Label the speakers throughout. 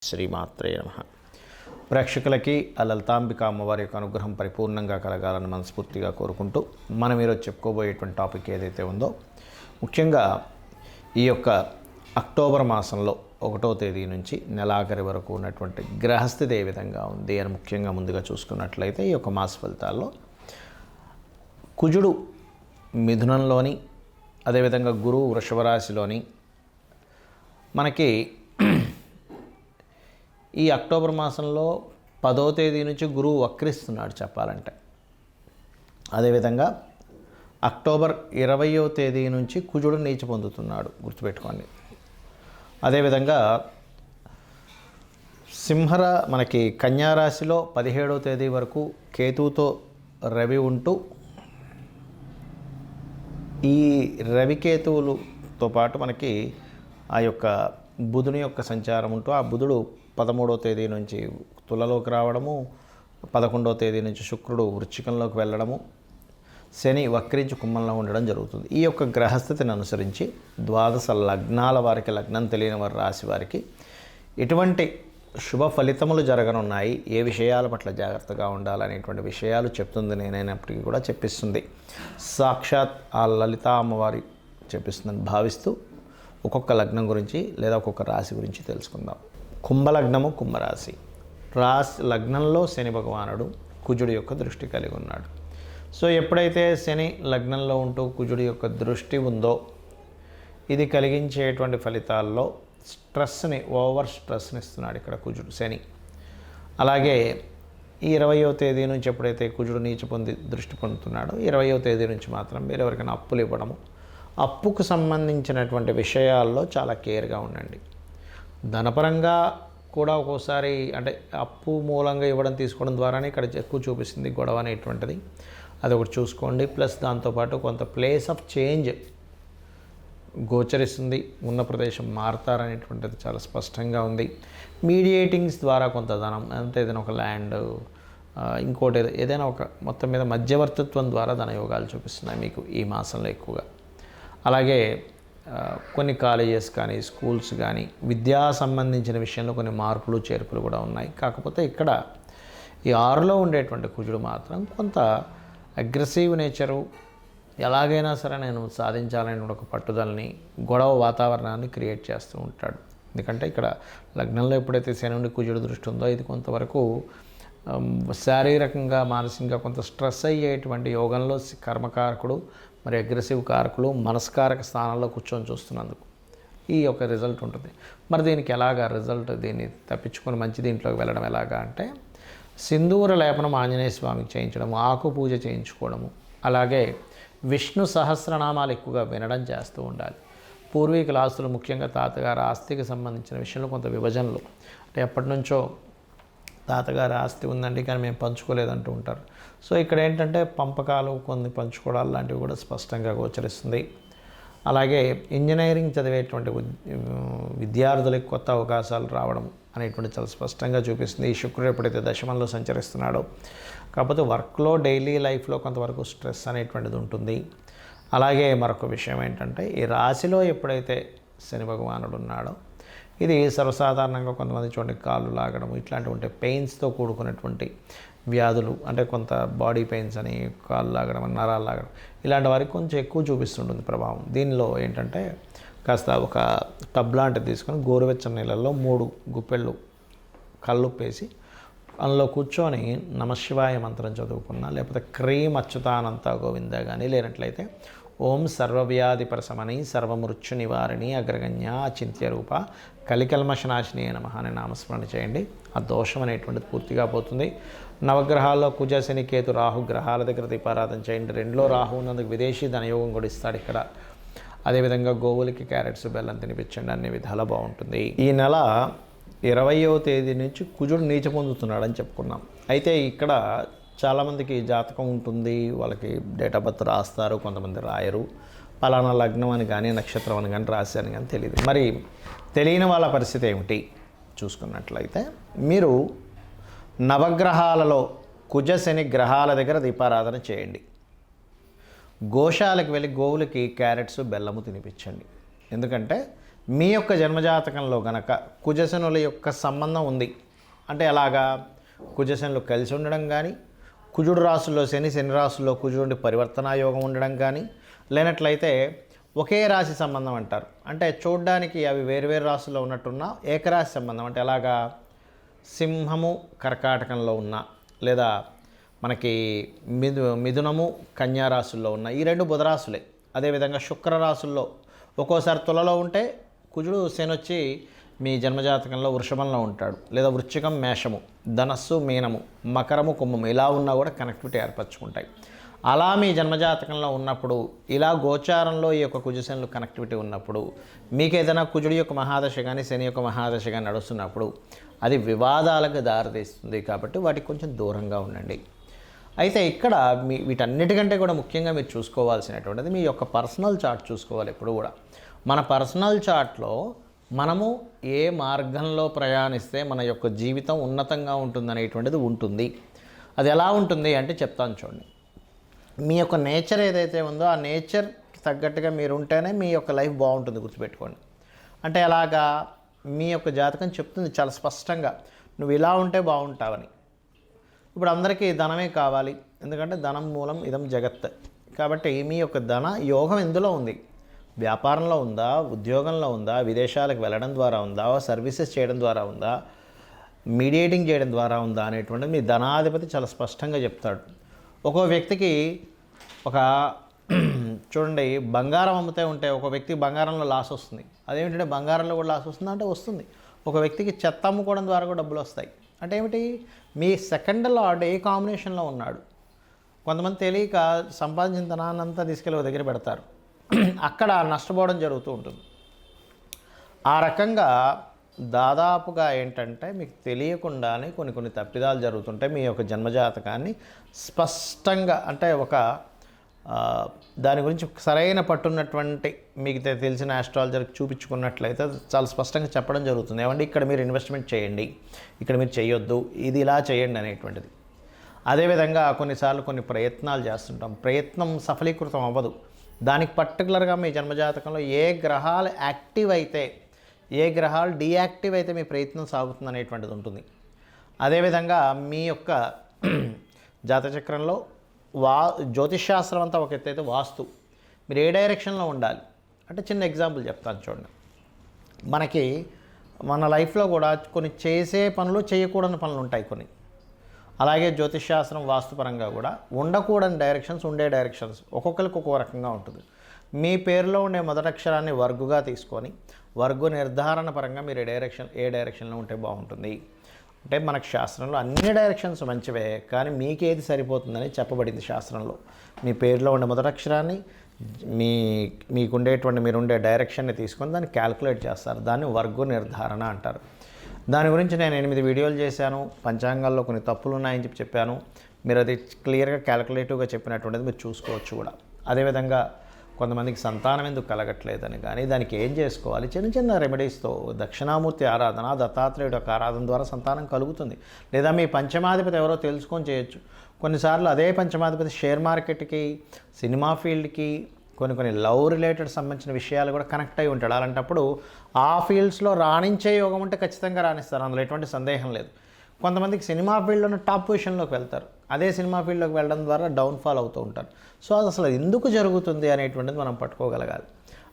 Speaker 1: శ్రీమాత్రే నమః. ప్రేక్షకులకి ఆ లలితాంబిక అమ్మవారి యొక్క అనుగ్రహం పరిపూర్ణంగా కలగాలని మనస్ఫూర్తిగా కోరుకుంటూ మనం ఈరోజు చెప్పుకోబోయేటువంటి టాపిక్ ఏదైతే ఉందో, ముఖ్యంగా ఈ యొక్క అక్టోబర్ మాసంలో 1వ తేదీ నుంచి నెలాఖరి వరకు ఉన్నటువంటి గ్రహస్థితి ఏ విధంగా ఉంది అని ముఖ్యంగా ముందుగా చూసుకున్నట్లయితే, ఈ యొక్క మాస ఫలితాల్లో కుజుడు మిథునంలోని, అదేవిధంగా గురువు వృషభ రాశిలోని మనకి ఈ అక్టోబర్ మాసంలో 10వ తేదీ నుంచి గురువు వక్రిస్తున్నాడు చెప్పాలంటే. అదేవిధంగా అక్టోబర్ 20వ తేదీ నుంచి కుజుడు నీచ పొందుతున్నాడు, గుర్తుపెట్టుకోండి. అదేవిధంగా మనకి కన్యారాశిలో 17వ తేదీ వరకు కేతువుతో రవి ఉంటూ, ఈ రవికేతువులతో పాటు మనకి ఆ యొక్క బుధుని యొక్క సంచారం ఉంటూ, ఆ బుధుడు 13వ తేదీ నుంచి తులలోకి రావడము, 11వ తేదీ నుంచి శుక్రుడు వృశ్చికంలోకి వెళ్ళడము, శని వక్రించి కుంభంలో ఉండడం జరుగుతుంది. ఈ యొక్క గ్రహస్థితిని అనుసరించి 12 లగ్నాల వారికి, లగ్నం తెలియని వారి రాశి వారికి ఎటువంటి శుభ ఫలితములు జరగనున్నాయి, ఏ విషయాల పట్ల జాగ్రత్తగా ఉండాలనేటువంటి విషయాలు చెప్తుంది. నేనైనప్పటికీ కూడా చెప్పిస్తుంది సాక్షాత్ ఆ లలితా అమ్మవారి చెప్పిస్తుందని భావిస్తూ ఒక్కొక్క లగ్నం గురించి లేదా ఒక్కొక్క రాశి గురించి తెలుసుకుందాం. కుంభలగ్నము, కుంభరాశి. లగ్నంలో శని భగవానుడు కుజుడి యొక్క దృష్టి కలిగి ఉన్నాడు. సో ఎప్పుడైతే శని లగ్నంలో ఉంటూ కుజుడి యొక్క దృష్టి ఉందో, ఇది కలిగించేటువంటి ఫలితాల్లో ఓవర్ స్ట్రెస్ని ఇస్తున్నాడు ఇక్కడ కుజుడు, శని. అలాగే ఈ 20వ తేదీ నుంచి ఎప్పుడైతే కుజుడు నీచ పొంది దృష్టి పొందుతున్నాడో, 20వ తేదీ నుంచి మాత్రం మీరు ఎవరికైనా అప్పులు ఇవ్వడము, అప్పుకు సంబంధించినటువంటి విషయాల్లో చాలా కేర్గా ఉండండి. ధనపరంగా కూడా ఒక్కోసారి అంటే అప్పు మూలంగా ఇవ్వడం తీసుకోవడం ద్వారానే ఇక్కడ ఎక్కువ చూపిస్తుంది గొడవ అనేటువంటిది, అది ఒకటి చూసుకోండి. ప్లస్ దాంతోపాటు కొంత ప్లేస్ ఆఫ్ చేంజ్ గోచరిస్తుంది, ఉన్న ప్రదేశం మారుతారనేటువంటిది చాలా స్పష్టంగా ఉంది. మీడియేటింగ్స్ ద్వారా కొంత ధనం, అంటే ఏదైనా ఒక ల్యాండ్, ఇంకోటి ఏదైనా ఒక మొత్తం మీద మధ్యవర్తిత్వం ద్వారా ధనయోగాలు చూపిస్తున్నాయి మీకు ఈ మాసంలో ఎక్కువగా. అలాగే కొన్ని కాలేజెస్ కానీ, స్కూల్స్ కానీ, విద్యా సంబంధించిన విషయంలో కొన్ని మార్పులు చేర్పులు కూడా ఉన్నాయి. కాకపోతే ఇక్కడ ఈ 6లో ఉండేటువంటి కుజుడు మాత్రం కొంత అగ్రెసివ్ నేచరు, ఎలాగైనా సరే నేను సాధించాలని ఒక పట్టుదలని, గొడవ వాతావరణాన్ని క్రియేట్ చేస్తూ ఉంటాడు. ఎందుకంటే ఇక్కడ లగ్నంలో ఎప్పుడైతే శని నుండి కుజుడు దృష్టి ఉందో, ఇది కొంతవరకు శారీరకంగా, మానసికంగా కొంత స్ట్రెస్ అయ్యేటువంటి యోగంలో కర్మకారకుడు, మరి అగ్రెసివ్ కారకులు మనస్కారక స్థానంలో కూర్చొని చూస్తున్నందుకు ఈ యొక్క రిజల్ట్ ఉంటుంది. మరి దీనికి ఎలాగా రిజల్ట్, దీన్ని తప్పించుకొని మంచి దీంట్లోకి వెళ్ళడం ఎలాగా అంటే, సింధూర లేపనం ఆంజనేయ స్వామికి చేయించడము, ఆకు పూజ చేయించుకోవడము, అలాగే విష్ణు సహస్రనామాలు ఎక్కువగా వినడం చేస్తూ ఉండాలి. పూర్వీకుల ఆస్తులు, ముఖ్యంగా తాతగారి ఆస్తికి సంబంధించిన విషయంలో కొంత విభజనలు, అంటే ఎప్పటి నుంచో తాతగారి ఆస్తి ఉందండి కానీ మేము పంచుకోలేదంటూ ఉంటారు. సో ఇక్కడ ఏంటంటే పంపకాలు, కొన్ని పంచుకోవడాలు లాంటివి కూడా స్పష్టంగా గోచరిస్తుంది. అలాగే ఇంజనీరింగ్ చదివేటువంటి విద్యార్థులకు కొత్త అవకాశాలు రావడం అనేటువంటి చాలా స్పష్టంగా చూపిస్తుంది. ఈ శుక్రుడు ఎప్పుడైతే దశమంలో సంచరిస్తున్నాడో, కాకపోతే వర్క్లో, డైలీ లైఫ్లో కొంతవరకు స్ట్రెస్ అనేటువంటిది ఉంటుంది. అలాగే మరొక విషయం ఏంటంటే, ఈ రాశిలో ఎప్పుడైతే శని భగవానుడు ఉన్నాడో, ఇది సర్వసాధారణంగా కొంతమంది చూడండి కాళ్ళు లాగడం, ఇట్లాంటివి ఉంటే పెయిన్స్తో కూడుకున్నటువంటి వ్యాధులు, అంటే కొంత బాడీ పెయిన్స్ అని, కాళ్ళు లాగడం, నరాలు లాగడం, ఇలాంటి వారికి కొంచెం ఎక్కువ చూపిస్తుంటుంది ప్రభావం. దీనిలో ఏంటంటే కాస్త ఒక టబ్ లాంటిది తీసుకొని గోరువెచ్చని నీళ్ళల్లో 3 గుప్పెళ్ళు కల్లుప్పేసి అందులో కూర్చొని నమశివాయ మంత్రం చదువుకున్నా, లేకపోతే క్రీం అచ్యుతానంత గోవింద కానీ, లేనట్లయితే ఓం సర్వవ్యాధి ప్రశమని సర్వమృత్యు నివారిణి అగ్రగణ్య అచింత్య రూప కలికల్మషనాశిని నమః అనే నామస్మరణ చేయండి. ఆ దోషం అనేటువంటిది పూర్తిగా పోతుంది. నవగ్రహాల్లో కుజ, శని, కేతు, రాహు గ్రహాల దగ్గర దీపారాధన చేయండి. 2లో రాహు ఉన్నందుకు విదేశీ ధనయోగం కూడా ఇస్తాడు ఇక్కడ. అదేవిధంగా గోవులకి క్యారెట్స్, బెల్లం తినిపించండి, అన్ని విధాలా బాగుంటుంది. ఈ నెల 20వ తేదీ నుంచి కుజుడు నీచ పొందుతున్నాడని చెప్పుకున్నాం. అయితే ఇక్కడ చాలామందికి జాతకం ఉంటుంది, వాళ్ళకి డేట్ ఆఫ్ బర్త్ రాస్తారు, కొంతమంది రాయరు. పలానా లగ్నం అని కానీ, నక్షత్రం అని కానీ, రాశి అని కానీ తెలియదు. మరి తెలియని వాళ్ళ పరిస్థితి ఏమిటి చూసుకున్నట్లయితే, మీరు నవగ్రహాలలో కుజ, శని గ్రహాల దగ్గర దీపారాధన చేయండి. గోశాలకు వెళ్ళి గోవులకి క్యారెట్స్, బెల్లము తినిపించండి. ఎందుకంటే మీ యొక్క జన్మజాతకంలో గనక కుజశనుల యొక్క సంబంధం ఉంది అంటే ఎలాగా కుజశనులు కలిసి ఉండడం కానీ, కుజుడు రాశుల్లో శని, శని రాశుల్లో కుజుడు పరివర్తనా యోగం ఉండడం కానీ, లేనట్లయితే ఒకే రాశి సంబంధం అంటారు. అంటే చూడ్డానికి అవి వేరువేరు రాశుల్లో ఉన్నట్టున్న ఏకరాశి సంబంధం అంటే ఎలాగా సింహము కర్కాటకంలో ఉన్న, లేదా మనకి మిథునము కన్యా రాశుల్లో ఉన్న ఈ రెండు బుధరాశులే. అదేవిధంగా శుక్రరాశుల్లో ఒక్కోసారి తులలో ఉంటే కుజుడు శని వచ్చి మీ జన్మజాతకంలో వృషభంలో ఉంటాడు, లేదా వృశ్చికం మేషము, ధనస్సు మీనము, మకరము కుంభము ఇలా ఉన్నా కూడా కనెక్టివిటీ ఏర్పరచుకుంటాయి. అలా మీ జన్మజాతకంలో ఉన్నప్పుడు ఇలా గోచారంలో ఈ యొక్క కుజశనులు కనెక్టివిటీ ఉన్నప్పుడు మీకు ఏదైనా కుజుడి యొక్క మహాదశ కానీ శని యొక్క మహాదశ కానీ నడుస్తున్నప్పుడు అది వివాదాలకు దారితీస్తుంది. కాబట్టి వాటికి కొంచెం దూరంగా ఉండండి. అయితే ఇక్కడ వీటన్నిటికంటే కూడా ముఖ్యంగా మీరు చూసుకోవాల్సినటువంటిది మీ యొక్క పర్సనల్ చార్ట్ చూసుకోవాలి. ఎప్పుడు కూడా మన పర్సనల్ చార్ట్లో మనము ఏ మార్గంలో ప్రయాణిస్తే మన యొక్క జీవితం ఉన్నతంగా ఉంటుందనేటువంటిది ఉంటుంది. అది ఎలా ఉంటుంది అంటే చెప్తాను చూడండి. మీ యొక్క నేచర్ ఏదైతే ఉందో ఆ నేచర్కి తగ్గట్టుగా మీరు ఉంటేనే మీ యొక్క లైఫ్ బాగుంటుంది, గుర్తుపెట్టుకోండి. అంటే ఎలాగా మీ యొక్క జాతకం చెప్తుంది చాలా స్పష్టంగా, నువ్వు ఇలా ఉంటే బాగుంటావని. ఇప్పుడు అందరికీ ధనమే కావాలి, ఎందుకంటే ధనం మూలం ఇదం జగత్. కాబట్టి మీ యొక్క ధన యోగం ఎందులో ఉంది? వ్యాపారంలో ఉందా, ఉద్యోగంలో ఉందా, విదేశాలకు వెళ్ళడం ద్వారా ఉందా, సర్వీసెస్ చేయడం ద్వారా ఉందా, మీడియేటింగ్ చేయడం ద్వారా ఉందా అనేటువంటిది మీ ధనాధిపతి చాలా స్పష్టంగా చెప్తాడు. ఒక్కో వ్యక్తికి ఒక చూడండి, బంగారం అమ్ముతే ఉంటే ఒక వ్యక్తికి బంగారంలో లాస్ వస్తుంది. అదేమిటంటే బంగారంలో కూడా లాస్ వస్తుందా అంటే వస్తుంది. ఒక వ్యక్తికి చెత్త అమ్ముకోవడం ద్వారా కూడా డబ్బులు వస్తాయి. అంటే ఏమిటి? మీ సెకండ్ లార్డ్ ఏ కాంబినేషన్లో ఉన్నాడు. కొంతమంది తెలియక సంపాదించిన ధనాన్నంతా తీసుకెళ్ళి ఒక దగ్గర పెడతారు, అక్కడ నష్టపోవడం జరుగుతూ ఉంటుంది. ఆ రకంగా దాదాపుగా ఏంటంటే మీకు తెలియకుండానే కొన్ని తప్పిదాలు జరుగుతుంటాయి. మీ యొక్క జన్మజాతకాన్ని స్పష్టంగా అంటే ఒక దాని గురించి సరైన పట్టున్నటువంటి మీకు తెలిసిన ఆస్ట్రాలజర్కి చూపించుకున్నట్లయితే చాలా స్పష్టంగా చెప్పడం జరుగుతుంది. ఏమంటే ఇక్కడ మీరు ఇన్వెస్ట్మెంట్ చేయండి, ఇక్కడ మీరు చేయొద్దు, ఇది ఇలా చేయండి అనేటువంటిది. అదేవిధంగా కొన్నిసార్లు కొన్ని ప్రయత్నాలు చేస్తుంటాం, ప్రయత్నం సఫలీకృతం అవ్వదు. దానికి పర్టికులర్గా మీ జన్మజాతకంలో ఏ గ్రహాలు యాక్టివ్ అయితే, ఏ గ్రహాలు డీయాక్టివ్ అయితే మీ ప్రయత్నం సాగుతుంది అనేటువంటిది ఉంటుంది. అదేవిధంగా మీ యొక్క జాతచక్రంలో జ్యోతిష్శాస్త్రం అంతా ఒక ఎత్తైతే వాస్తు మీరు ఏ డైరెక్షన్లో ఉండాలి అంటే చిన్న ఎగ్జాంపుల్ చెప్తాను చూడండి. మనకి మన లైఫ్లో కూడా కొన్ని చేసే పనులు, చేయకూడని పనులు ఉంటాయి కొన్ని. అలాగే జ్యోతిష్శాస్త్రం వాస్తుపరంగా కూడా ఉండకూడని డైరెక్షన్స్, ఉండే డైరెక్షన్స్ ఒక్కొక్కరికి ఒక్కో రకంగా ఉంటుంది. మీ పేరులో ఉండే మొదటి అక్షరాన్ని వర్గుగా తీసుకొని వర్గు నిర్ధారణ పరంగా మీరు ఏ డైరెక్షన్లో ఉంటే బాగుంటుంది అంటే మనకు శాస్త్రంలో అన్ని డైరెక్షన్స్ మంచివే, కానీ మీకేది సరిపోతుందని చెప్పబడింది శాస్త్రంలో. మీ పేరులో ఉండే మొదటి అక్షరాన్ని మీరుండే డైరెక్షన్ని తీసుకొని దాన్ని క్యాల్కులేట్ చేస్తారు. దాన్ని వర్గు నిర్ధారణ అంటారు. దాని గురించి నేను 8 వీడియోలు చేశాను. పంచాంగాల్లో కొన్ని తప్పులు ఉన్నాయని చెప్పాను. మీరు అది క్లియర్గా క్యాల్కులేటివ్గా చెప్పినటువంటిది మీరు చూసుకోవచ్చు కూడా. అదేవిధంగా కొంతమందికి సంతానం ఎందుకు కలగట్లేదని కానీ దానికి ఏం చేసుకోవాలి, చిన్న రెమెడీస్తో దక్షిణామూర్తి ఆరాధన, దత్తాత్రేయుడు యొక్క ఆరాధన ద్వారా సంతానం కలుగుతుంది. లేదా మీ పంచమాధిపతి ఎవరో తెలుసుకొని చేయొచ్చు. కొన్నిసార్లు అదే పంచమాధిపతి షేర్ మార్కెట్కి, సినిమా ఫీల్డ్కి, కొన్ని లవ్ రిలేటెడ్ సంబంధించిన విషయాలు కూడా కనెక్ట్ అయి ఉంటాడు. అలాంటప్పుడు ఆ ఫీల్డ్స్లో రాణించే యోగం ఉంటే ఖచ్చితంగా రాణిస్తారు, అందులో ఎటువంటి సందేహం లేదు. కొంతమందికి సినిమా ఫీల్డ్లోనే టాప్ పొజిషన్లోకి వెళ్తారు, అదే సినిమా ఫీల్డ్లోకి వెళ్ళడం ద్వారా డౌన్ఫాల్ అవుతూ ఉంటారు. సో అది అసలు ఎందుకు జరుగుతుంది అనేటువంటిది మనం పట్టుకోగలగాలి.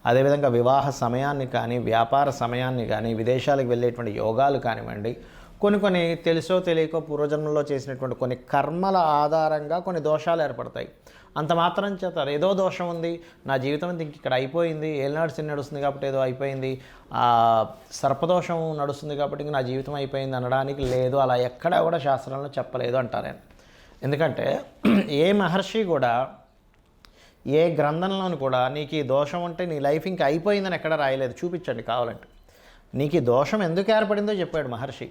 Speaker 1: అదేవిధంగా వివాహ సమయాన్ని కానీ, వ్యాపార సమయాన్ని కానీ, విదేశాలకు వెళ్ళేటువంటి యోగాలు కానివ్వండి, కొన్ని తెలుసో తెలియకో పూర్వజన్మలో చేసినటువంటి కొన్ని కర్మల ఆధారంగా కొన్ని దోషాలు ఏర్పడతాయి. అంత మాత్రం చేత ఏదో దోషం ఉంది, నా జీవితం ఇంక ఇక్కడ అయిపోయింది, ఏలినాడు శని నడుస్తుంది కాబట్టి ఏదో అయిపోయింది, సర్పదోషం నడుస్తుంది కాబట్టి ఇంక నా జీవితం అయిపోయింది అనడానికి లేదు. అలా ఎక్కడా కూడా శాస్త్రంలో చెప్పలేదు అంటారు. ఎందుకంటే ఏ మహర్షి కూడా, ఏ గ్రంథంలోని కూడా నీకు ఈ దోషం ఉంటే నీ లైఫ్ ఇంక అయిపోయిందని ఎక్కడ రాయలేదు. చూపించండి కావాలంటే. నీకు ఈ దోషం ఎందుకు ఏర్పడిందో చెప్పాడు మహర్షి.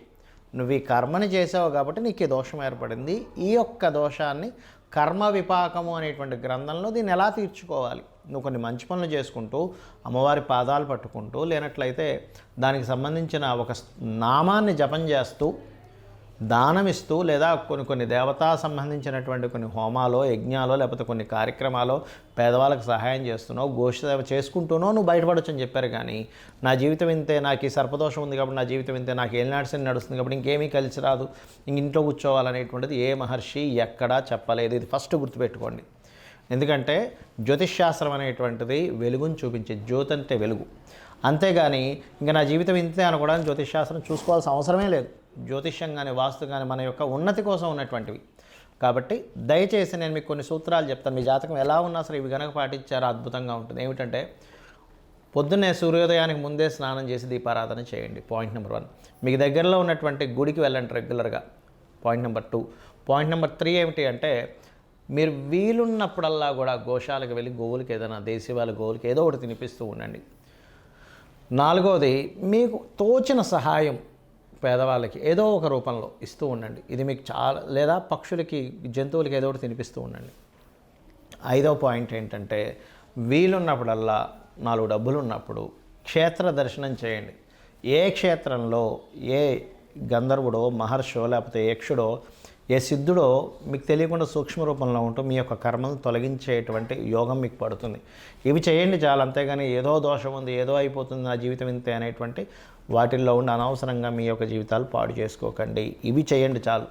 Speaker 1: నువ్వు ఈ కర్మని చేసావు కాబట్టి నీకు ఈ దోషం ఏర్పడింది. ఈ యొక్క దోషాన్ని కర్మ విపాకము అనేటువంటి గ్రంథంలో దీన్ని ఎలా తీర్చుకోవాలి, నువ్వు కొన్ని మంచి పనులు చేసుకుంటూ అమ్మవారి పాదాలు పట్టుకుంటూ, లేనట్లయితే దానికి సంబంధించిన ఒక నామాన్ని జపం చేస్తూ దానం ఇస్తూ లేదా కొన్ని దేవతా సంబంధించినటువంటి కొన్ని హోమాలో యజ్ఞాలో లేకపోతే కొన్ని కార్యక్రమాలు పేదవాళ్ళకి సహాయం చేస్తున్నావు, గోసేవ చేసుకుంటూనో నువ్వు బయటపడొచ్చు అని చెప్పారు. కానీ నా జీవితం ఇంతే, నాకు ఈ సర్పదోషం ఉంది కాబట్టి నా జీవితం ఇంతే, నాకు ఏలినాడ్సని నడుస్తుంది కాబట్టి ఇంకేమీ కలిసి రాదు, ఇంట్లో కూర్చోవాలనేటువంటిది ఏ మహర్షి ఎక్కడా చెప్పలేదు. ఇది ఫస్ట్ గుర్తుపెట్టుకోండి. ఎందుకంటే జ్యోతిష్శాస్త్రం అనేటువంటిది వెలుగును చూపించే, జ్యోతి అంటే వెలుగు. అంతేగాని ఇంకా నా జీవితం ఇంతే అనుకోవడానికి జ్యోతిష్శాస్త్రం చూసుకోవాల్సిన అవసరమే లేదు. జ్యోతిష్యం కానీ వాస్తు కానీ మన యొక్క ఉన్నతి కోసం ఉన్నటువంటివి. కాబట్టి దయచేసి నేను మీకు కొన్ని సూత్రాలు చెప్తాను. మీ జాతకం ఎలా ఉన్నా సరే ఇవి కనుక పాటించారో అద్భుతంగా ఉంటుంది. ఏమిటంటే పొద్దున్నే సూర్యోదయానికి ముందే స్నానం చేసి దీపారాధన చేయండి. Point number 1. మీకు దగ్గరలో ఉన్నటువంటి గుడికి వెళ్ళండి రెగ్యులర్గా. Point number 2. పాయింట్ నెంబర్ 3 ఏమిటి అంటే మీరు వీలున్నప్పుడల్లా కూడా గోశాలకు వెళ్ళి గోవులకి ఏదైనా దేశీవాళ గోవులకి ఏదో ఒకటి తినిపిస్తూ ఉండండి. 4వది మీకు తోచిన సహాయం పేదవాళ్ళకి ఏదో ఒక రూపంలో ఇస్తూ ఉండండి. ఇది మీకు చాలా, లేదా పక్షులకి జంతువులకి ఏదో ఒకటి తినిపిస్తూ ఉండండి. 5వ పాయింట్ ఏంటంటే వీలున్నప్పుడల్లా 4 డబ్బులు ఉన్నప్పుడు క్షేత్ర దర్శనం చేయండి. ఏ క్షేత్రంలో ఏ గంధర్వుడో మహర్షో లేకపోతే యక్షుడో ఏ సిద్ధుడో మీకు తెలియకుండా సూక్ష్మ రూపంలో ఉంటూ మీ యొక్క కర్మను తొలగించేటువంటి యోగం మీకు పడుతుంది. ఇవి చేయండి చాలు. అంతేగాని ఏదో దోషం ఉంది, ఏదో అయిపోతుంది, నా జీవితం ఇంతే అనేటువంటి వాటిల్లో ఉండి అనవసరంగా మీ యొక్క జీవితాలు పాడు చేసుకోకండి. ఇవి చేయండి చాలు.